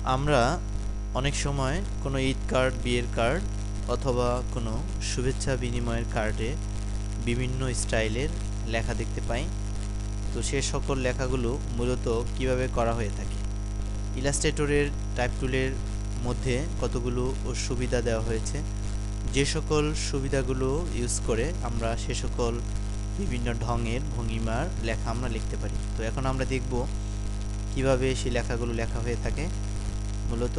আমরা অনেক সময় কোনো ঈদ কার্ড, বিয়ের কার্ড অথবা কোনো শুভেচ্ছা বিনিময়ের কার্ডে বিভিন্ন স্টাইলের লেখা দেখতে পাই। তো সে সকল লেখাগুলো মূলত কিভাবে করা হয়ে থাকে। ইলাস্ট্রেটরের টাইপ টুলের মধ্যে কতগুলো সুবিধা দেওয়া হয়েছে, যে সকল সুবিধাগুলো ইউজ করে আমরা সে সকল বিভিন্ন ঢঙের ভঙ্গিমার লেখা আমরা লিখতে পারি। তো এখন আমরা দেখব কিভাবে সেই লেখাগুলো লেখা হয়ে থাকে। মূলত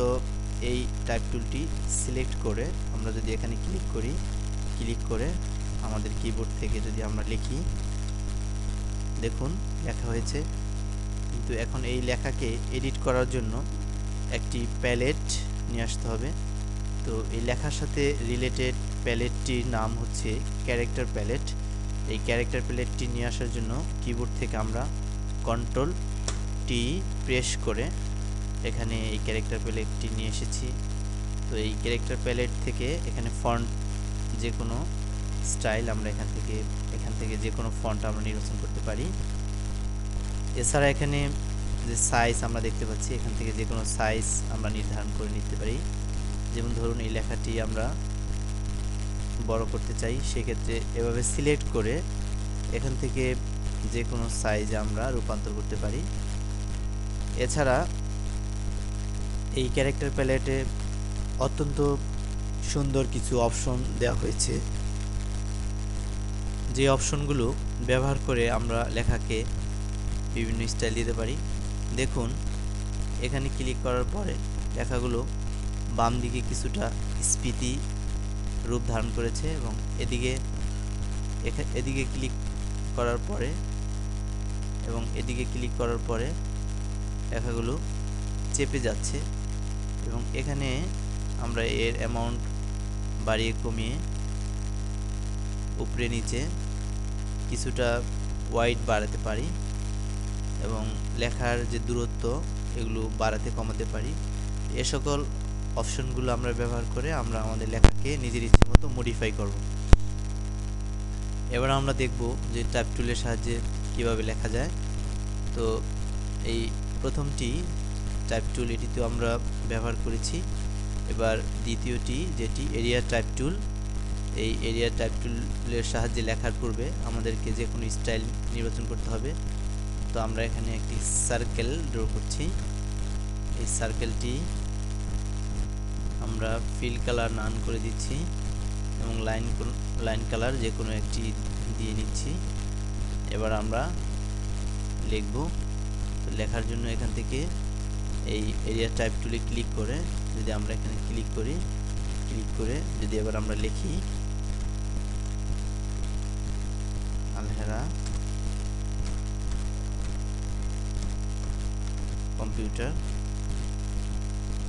এই টাইপ টুলটি সিলেক্ট করে আমরা যদি এখানে ক্লিক করে আমাদের কিবোর্ড থেকে যদি আমরা লিখি, দেখুন লেখা হয়েছে। কিন্তু এখন এই লেখাকে এডিট করার জন্য একটি প্যালেট নিয়ে আসতে হবে। তো এই লেখার সাথে রিলেটেড প্যালেটটির নাম হচ্ছে ক্যারেক্টার প্যালেট। এই ক্যারেক্টার প্যালেটটি নিয়ে আসার জন্য কিবোর্ড থেকে আমরা কন্ট্রোল টি প্রেস করে এখানে এই ক্যারেক্টার প্যালেটটি নিয়ে এসেছি। তো এই ক্যারেক্টার প্যালেট থেকে এখানে ফন্ট যে কোনো স্টাইল আমরা এখান থেকে যে কোনো ফন্ট আমরা নির্বাচন করতে পারি। এছাড়া এখানে যে সাইজ আমরা দেখতে পাচ্ছি, এখান থেকে যে কোনো সাইজ আমরা নির্ধারণ করে নিতে পারি। যেমন ধরুন এই লেখাটি আমরা বড় করতে চাই, সেক্ষেত্রে এভাবে সিলেক্ট করে এখান থেকে যে কোনো সাইজে আমরা রূপান্তর করতে পারি। এছাড়া এই ক্যারেক্টার প্যালেটে অত্যন্ত সুন্দর কিছু অপশন দেওয়া হয়েছে, যে অপশনগুলো ব্যবহার করে আমরা লেখাকে বিভিন্ন স্টাইল দিতে পারি। দেখুন এখানে ক্লিক করার পরে লেখাগুলো বাম দিকে কিছুটা স্ফীতি রূপ ধারণ করেছে এবং এদিকে ক্লিক করার পরে লেখাগুলো চেপে যাচ্ছে এবং এখানে আমরা এর অ্যামাউন্ট বাড়িয়ে কমিয়ে উপরে নিচে কিছুটা ওয়াইড বাড়াতে পারি এবং লেখার যে দূরত্ব এগুলো বাড়াতে কমাতে পারি। এ সকল অপশনগুলো আমরা ব্যবহার করে আমরা আমাদের লেখাকে নিজের ইচ্ছে মতো মডিফাই করব। এবার আমরা দেখব যে টাইপ টুলের সাহায্যে কিভাবে লেখা যায়। তো এই প্রথমটি টাইপ টুল, এটিতেও আমরা ব্যবহার করেছি। এবার দ্বিতীয়টি যেটি এরিয়া টাইপ টুল, এই এরিয়া টাইপ টুলের সাহায্যে লেখার পূর্বে আমাদেরকে যে কোনো স্টাইল নির্বাচন করতে হবে। তো আমরা এখানে একটি সার্কেল ড্র করছি। এই সার্কেলটি আমরা ফিল কালার নান করে দিচ্ছি এবং লাইন কালার যে কোনো একটি দিয়ে নিচ্ছি। এবার আমরা লিখব। তো লেখার জন্য এখান থেকে এই এরিয়া টাইপ টুলে ক্লিক করে যদি আমরা এখানে ক্লিক করে যদি এবার আমরা লিখি আলহেরা কম্পিউটার,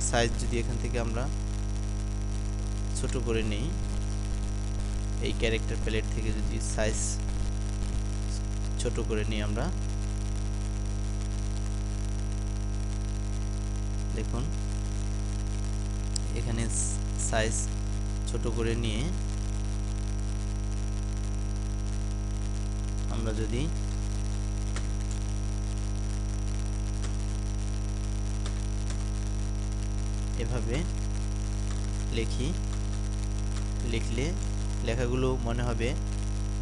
সাইজ যদি এখান থেকে আমরা ছোট করে নিই, এই ক্যারেক্টার প্যালেট থেকে যদি সাইজ ছোট করে নিই আমরা, দেখুন এখানে সাইজ ছোট করে নিয়ে আমরা যদি এভাবে লিখলে লেখাগুলো মনে হবে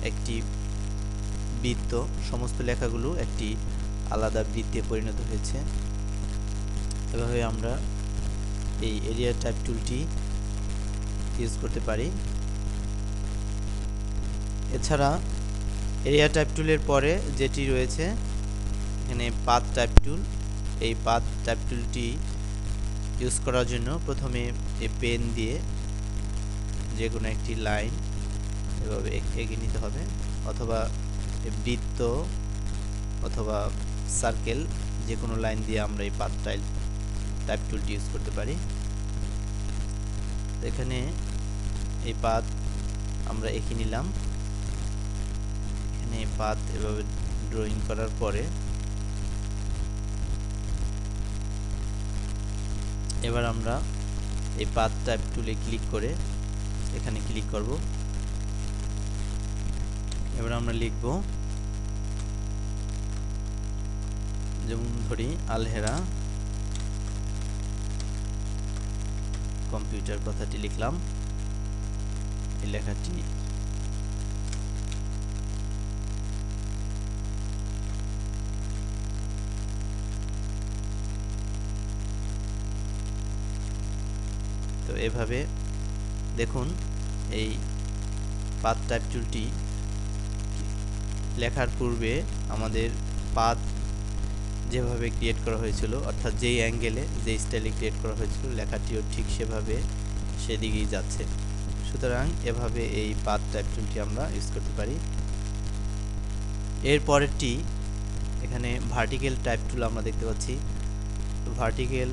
একটি বৃত্ত, সমস্ত লেখাগুলো একটি আলাদা বৃত্তে পরিণত হয়েছে। এভাবে আমরা এই এরিয়া টাইপ টুলটি ইউজ করতে পারি। এছাড়া এরিয়া টাইপ টুলের পরে যেটি রয়েছে এখানে পাথ টাইপ টুল, এই পাথ টাইপ টুলটি ইউজ করার জন্য প্রথমে এই পেন দিয়ে যে কোনো একটি লাইন এভাবে এঁকে নিতে হবে, অথবা বৃত্ত অথবা সার্কেল যে কোনো লাইন দিয়ে আমরা এই পাথ টাইপ টুলটি ইউজ করতে পারি। এখানে এই পাথ আমরা এঁকে নিলাম। এখানে পাথ এভাবে ড্রয়িং করার পরে এবার আমরা এই পাথ টাইপ টুলে ক্লিক করে এখানে ক্লিক করব। এবার আমরা লিখব, যেমন ধরি আলহেরা কম্পিউটার কথাটি লিখলাম, এই লেখাটি তো এভাবে দেখুন এই পাথ টাইপ টুলটি লেখার পূর্বে আমাদের পাথ যেভাবে ক্রিয়েট করা হয়েছিল, অর্থাৎ যেই অ্যাঙ্গেলে যে স্টাইলে ক্রিয়েট করা হয়েছিল লেখাটিও ঠিক সেভাবে সেদিকেই যাচ্ছে। সুতরাং এভাবে এই পাথ টাইপ টুলটি আমরা ইউজ করতে পারি। এর পরেরটি এখানে ভার্টিক্যাল টাইপ টুল আমরা দেখতে পাচ্ছি। ভার্টিক্যাল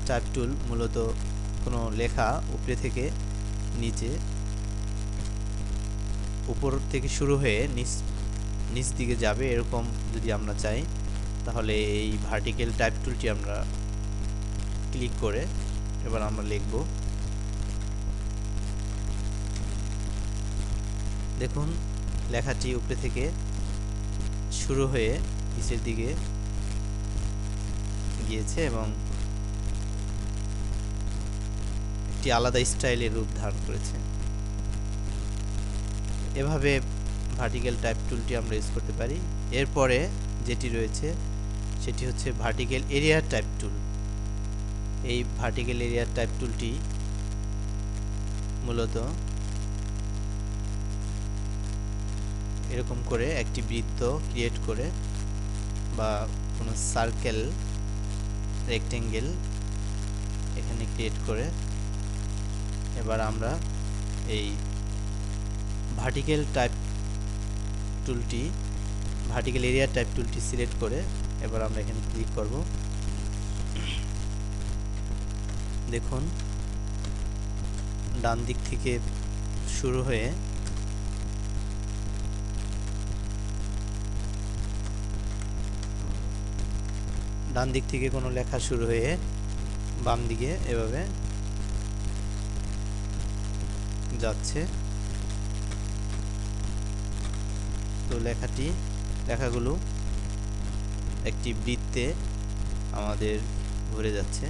টাইপ টুল মূলত কোনো লেখা উপরে থেকে নিচে, উপর থেকে শুরু হয়ে নিচ দিকে যাবে এরকম যদি আমরা চাই, তাহলে এই ভার্টিক্যাল টাইপ টুলটি আমরা ক্লিক করে এবার আমরা লিখব। দেখুন লেখাটি উপরে থেকে শুরু হয়ে নিচের দিকে গিয়েছে এবং একটি আলাদা স্টাইলের রূপ ধারণ করেছে। এভাবে ভার্টিক্যাল টাইপ টুলটি আমরা ইউজ করতে পারি। এরপরে যেটি রয়েছে সেটি হচ্ছে ভার্টিক্যাল এরিয়া টাইপ টুল। এই ভার্টিক্যাল এরিয়া টাইপ টুলটি মূলত এরকম করে একটি বৃত্ত ক্রিয়েট করে বা কোনো সার্কেল, রেক্টেঙ্গেল এখানে ক্রিয়েট করে এবার আমরা এই ভার্টিক্যাল টাইপ টুলটি, ভার্টিক্যাল এরিয়া টাইপ টুলটি সিলেক্ট করে এবার আমরা এখানে ক্লিক করব। দেখুন ডান দিক থেকে শুরু হয়ে ডান দিক থেকে কোনো লেখা শুরু হয়ে বাম দিকে এভাবে যাচ্ছে। তো লেখাগুলো একটি বৃত্তে আমাদের ঘুরে যাচ্ছে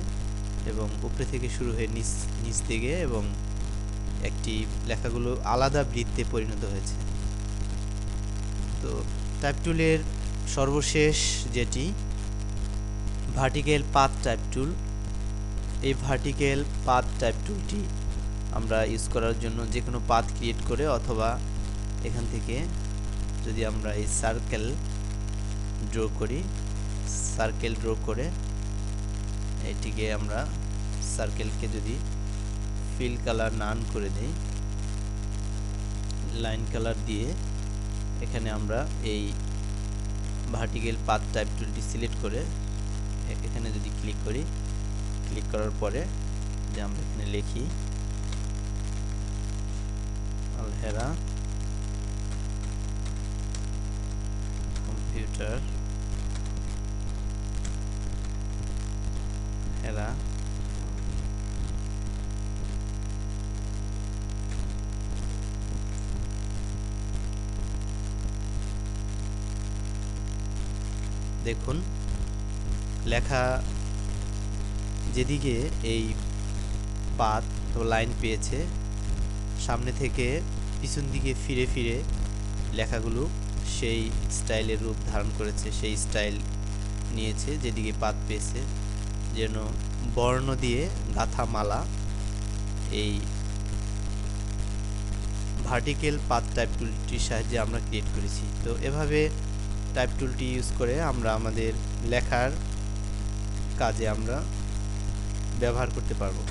এবং উপরে থেকে শুরু হয়ে নিচ দিকে এবং একটি লেখাগুলো আলাদা বৃত্তে পরিণত হয়েছে। তো টাইপ টুলের সর্বশেষ যেটি ভার্টিক্যাল পাথ টাইপ টুল। এই ভার্টিক্যাল পাথ টাইপ টুলটি আমরা ইউজ করার জন্য যে কোনো পাথ ক্রিয়েট করে অথবা এখান থেকে যদি আমরা এই সার্কেল ড্র করি, সার্কেল ড্র করে এটিকে আমরা সার্কেলকে যদি ফিল কালার নান করে দেই, লাইন কালার দিয়ে এখানে আমরা এই ভার্টিক্যাল পাথ টাইপ টুলটি সিলেক্ট করে এখানে যদি ক্লিক করি, ক্লিক করার পরে যে আমরা এখানে লিখি আলহেরা কম্পিউটার হেরা দেখুন লেখা যেদিকে এই পাথ তো লাইন পেয়েছে, সামনে থেকে পিছন দিকে ফিরে ফিরে লেখাগুলো সেই স্টাইলের রূপ ধারণ করেছে, সেই স্টাইল নিয়েছে যেদিকে পাথ পেয়েছে, যেন বর্ণ দিয়ে গাঁথা মালা এই ভার্টিক্যাল পাথ টাইপ টুলটির সাহায্যে আমরা ক্রিয়েট করেছি। তো এভাবে টাইপ টুলটি ইউজ করে আমরা আমাদের লেখার কাজে আমরা ব্যবহার করতে পারবো।